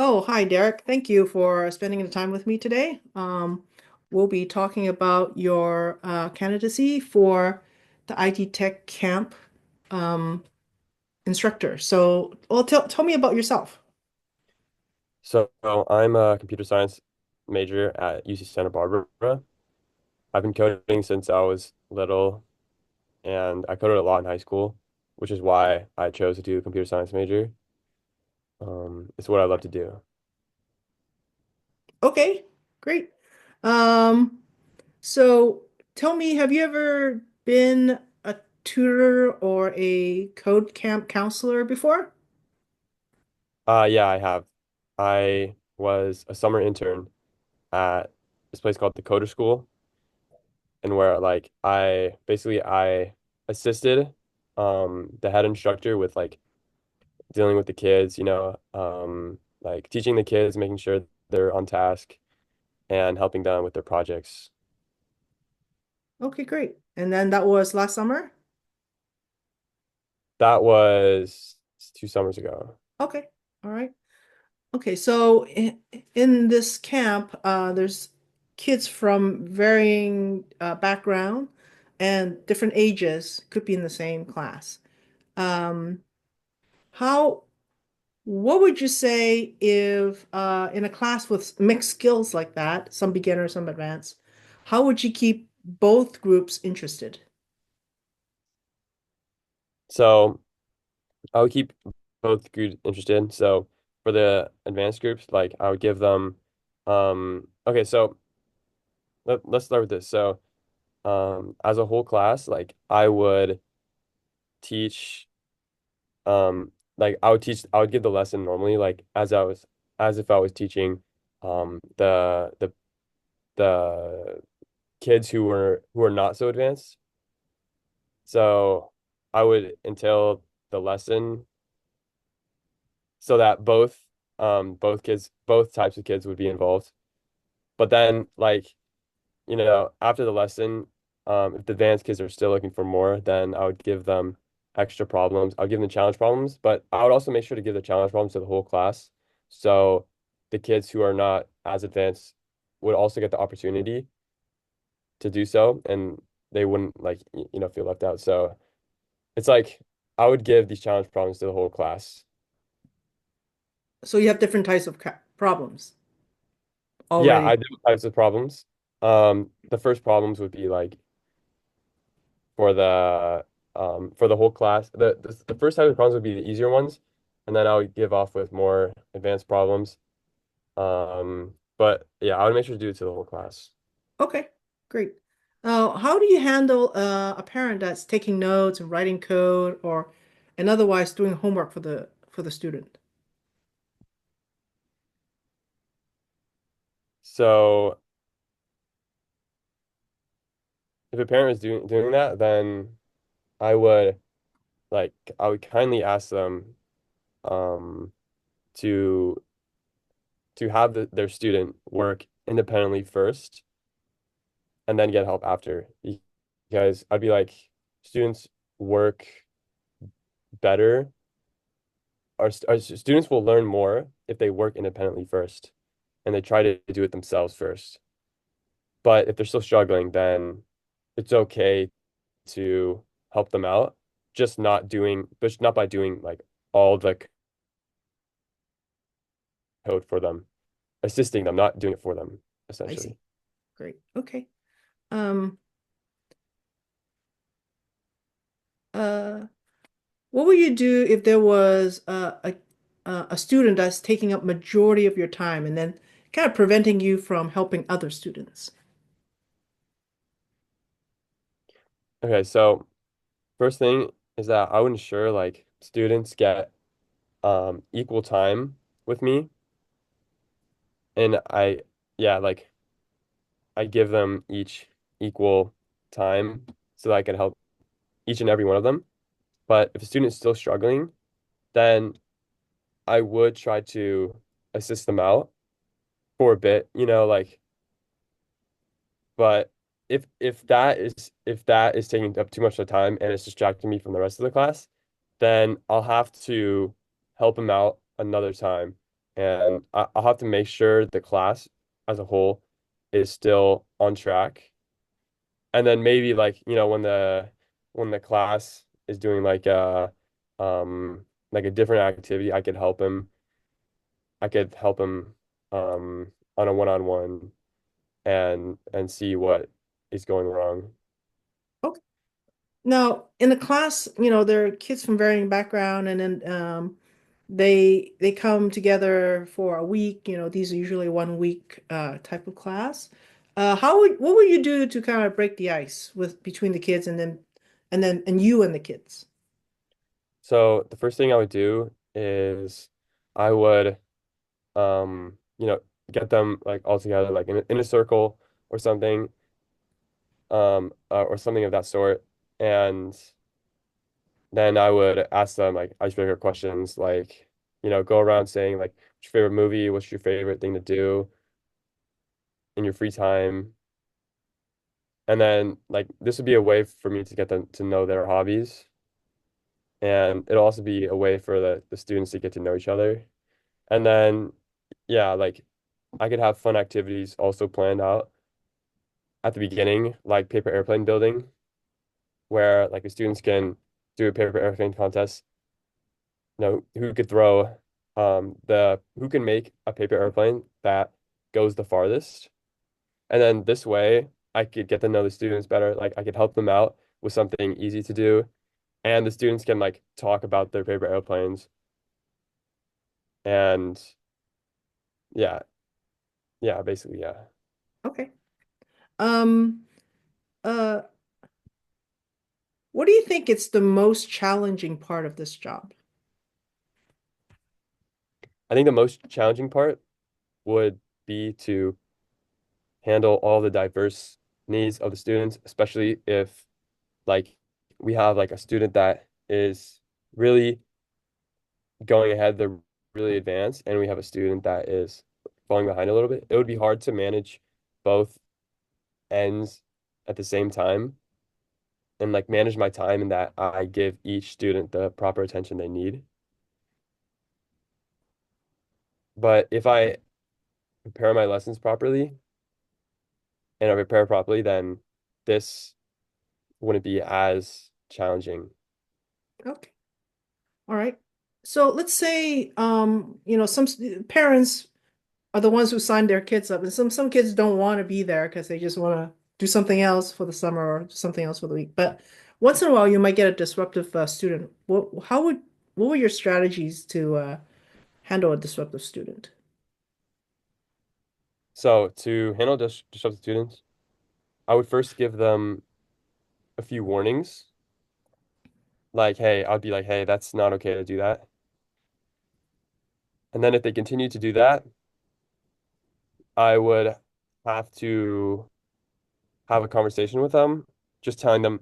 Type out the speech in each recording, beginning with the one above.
Oh, hi, Derek. Thank you for spending the time with me today. We'll be talking about your candidacy for the IDTech camp um, instructor. Tell me about yourself. So I'm a computer science major at UC Santa Barbara. I've been coding since I was little, and I coded a lot in high school, which is why I chose to do a computer science major. It's what I love to do. Okay, great. Um, so tell me, have you ever been a tutor or a code camp counselor before? Yeah, I have. I was a summer intern at this place called the Coder School, and where I assisted the head instructor with like dealing with the kids, like teaching the kids, making sure they're on task and helping them with their projects. Okay, great. And then that was last summer? That was 2 summers ago. Okay, all right. Okay, in this camp, there's kids from varying background and different ages, could be in the same class. Um, how, what would you say if in a class with mixed skills like that, some beginner, some advanced, how would you keep both groups interested? So I would keep both groups interested. So for the advanced groups, like I would give them, okay, so let's start with this. So as a whole class, like I would teach, I would give the lesson normally, like as if I was teaching, the kids who were not so advanced. So I would entail the lesson so that both types of kids would be involved. But then after the lesson, if the advanced kids are still looking for more, then I would give them extra problems. I'll give them challenge problems, but I would also make sure to give the challenge problems to the whole class. So the kids who are not as advanced would also get the opportunity to do so, and they wouldn't feel left out. So it's like I would give these challenge problems to the whole class. So you have different types of problems Yeah, already. I do types of problems. The first problems would be like for the whole class. The first type of problems would be the easier ones, and then I would give off with more advanced problems. But yeah, I would make sure to do it to the whole class. Okay, great. How do you handle a parent that's taking notes and writing code or and otherwise doing homework for the student? So if a parent is doing that, then I would I would kindly ask them um to have their student work independently first and then get help after. Because I'd be like, students work better. Our students will learn more if they work independently first and they try to do it themselves first. But if they're still struggling, then it's okay to help them out, just not by doing like all the code for them, assisting them, not doing it for them, I see. essentially. Great. Okay. Um, uh, what would you do if there was a student that's taking up majority of your time and then kind of preventing you from helping other students? Okay, so first thing is that I would ensure like students get equal time with me, and yeah, like I give them each equal time so that I can help each and every one of them. But if a student is still struggling, then I would try to assist them out for a bit, but if that is taking up too much of the time and it's distracting me from the rest of the class, then I'll have to help them out another time. and I'll have to make sure the class as a whole is still on track. And then maybe like, when the class is doing like a different activity, I could help him on a one-on-one and see what is going wrong. Okay. Now, in the class, there are kids from varying background, and then they come together for a week. These are usually 1 week type of class. What would you do to kind of break the ice with between the kids and you and the kids? So the first thing I would do is I would get them like all together like in a circle or something or something of that sort. And then I would ask them like icebreaker questions like, go around saying like, what's your favorite movie? What's your favorite thing to do in your free time? And then like this would be a way for me to get them to know their hobbies. And it'll also be a way for the students to get to know each other. And then, yeah, like I could have fun activities also planned out at the beginning, like paper airplane building, where like the students can do a paper airplane contest. Who could throw the who can make a paper airplane that goes the farthest. And then this way I could get to know the students better. Like I could help them out with something easy to do. And the students can like talk about their paper airplanes. And yeah, yeah, basically, yeah. Okay. Um, uh, what do you think it's the most challenging part of this job? I think the most challenging part would be to handle all the diverse needs of the students, especially if like we have like a student that is really going ahead, they're really advanced, and we have a student that is falling behind a little bit. It would be hard to manage both ends at the same time and like manage my time in that I give each student the proper attention they need. But if I prepare my lessons properly and I prepare properly, then this wouldn't be as challenging. Okay. All right. So let's say, some parents are the ones who signed their kids up, and some kids don't want to be there because they just want to do something else for the summer or something else for the week. But once in a while, you might get a disruptive student. What were your strategies to handle a disruptive student? So to handle disruptive students, I would first give them a few warnings. Like, hey, I'd be like, hey, that's not okay to do that. And then if they continue to do that, I would have to have a conversation with them, just telling them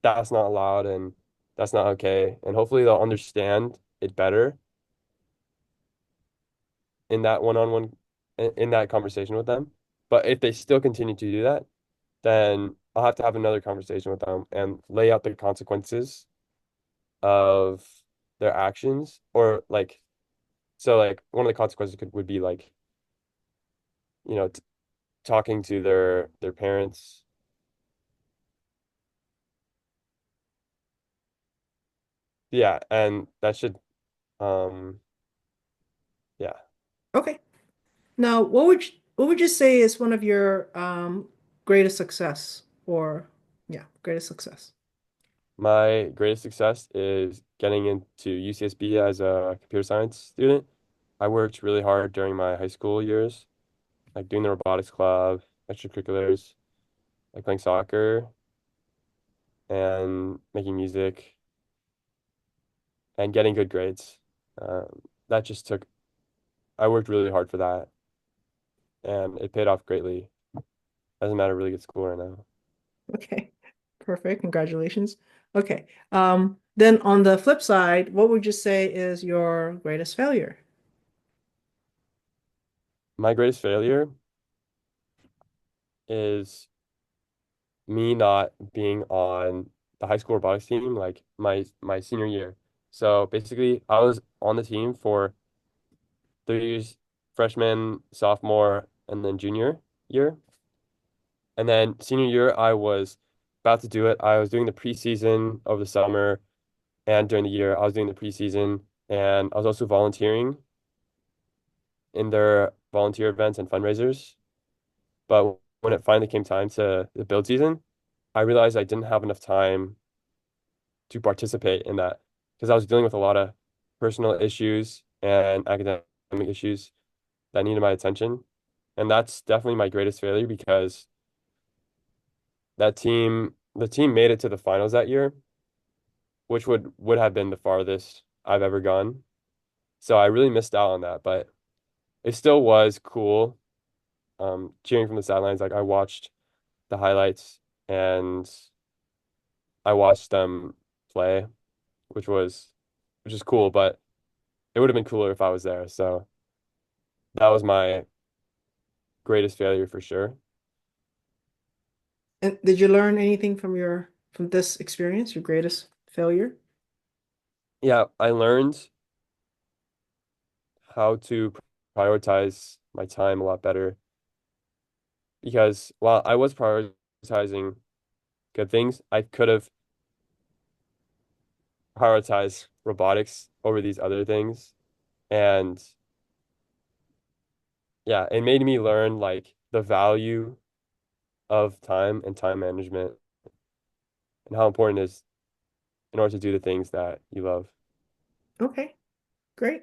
that's not allowed and that's not okay. And hopefully they'll understand it better in that one-on-one, in that conversation with them. But if they still continue to do that, then I'll have to have another conversation with them and lay out the consequences of their actions. Or like, so like one of the consequences would be like, t talking to their parents. Yeah, and that should um yeah. Okay. Now, what would you say is one of your greatest success or yeah, greatest success? My greatest success is getting into UCSB as a computer science student. I worked really hard during my high school years, like doing the robotics club, extracurriculars, like playing soccer and making music and getting good grades. That just took, I worked really hard for that and it paid off greatly. As I'm at a really good school right now. Okay. Perfect. Congratulations. Okay. Then on the flip side, what would you say is your greatest failure? My greatest failure is me not being on the high school robotics team like my senior year. So basically, I was on the team for 3 years, freshman, sophomore, and then junior year. And then senior year, I was about to do it. I was doing the preseason over the summer and during the year, I was doing the preseason and I was also volunteering in their volunteer events and fundraisers. But when it finally came time to the build season, I realized I didn't have enough time to participate in that because I was dealing with a lot of personal issues and academic issues that needed my attention. And that's definitely my greatest failure because the team made it to the finals that year, which would have been the farthest I've ever gone. So I really missed out on that, but it still was cool. Cheering from the sidelines, like I watched the highlights and I watched them play, which was which is cool, but it would have been cooler if I was there. So that was my greatest failure for sure. And did you learn anything from your from this experience, your greatest failure? Yeah, I learned how to prioritize my time a lot better because while I was prioritizing good things, I could have prioritized robotics over these other things. And yeah, it made me learn like the value of time and time management and how important it is in order to do the things that you love. Okay, great.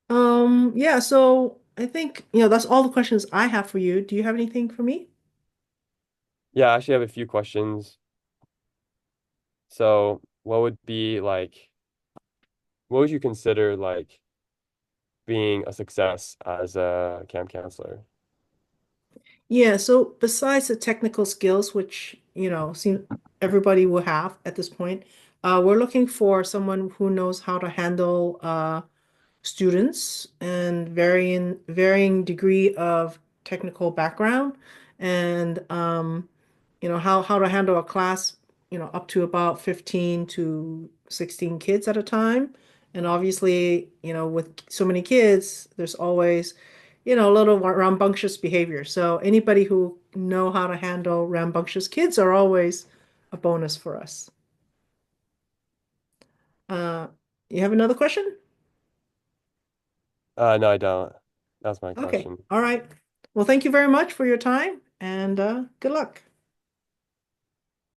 Yeah, so I think, that's all the questions I have for you. Do you have anything for me? Yeah, I actually have a few questions. So, what would be like, what would you consider like being a success as a camp counselor? Yeah, so besides the technical skills, which, seem everybody will have at this point, we're looking for someone who knows how to handle students and varying degree of technical background and how to handle a class, up to about 15 to 16 kids at a time. And obviously, with so many kids, there's always, a little rambunctious behavior. So anybody who know how to handle rambunctious kids are always a bonus for us. Uh, you have another question? No, I don't. That's my Okay. question. All right. Well, thank you very much for your time and good luck.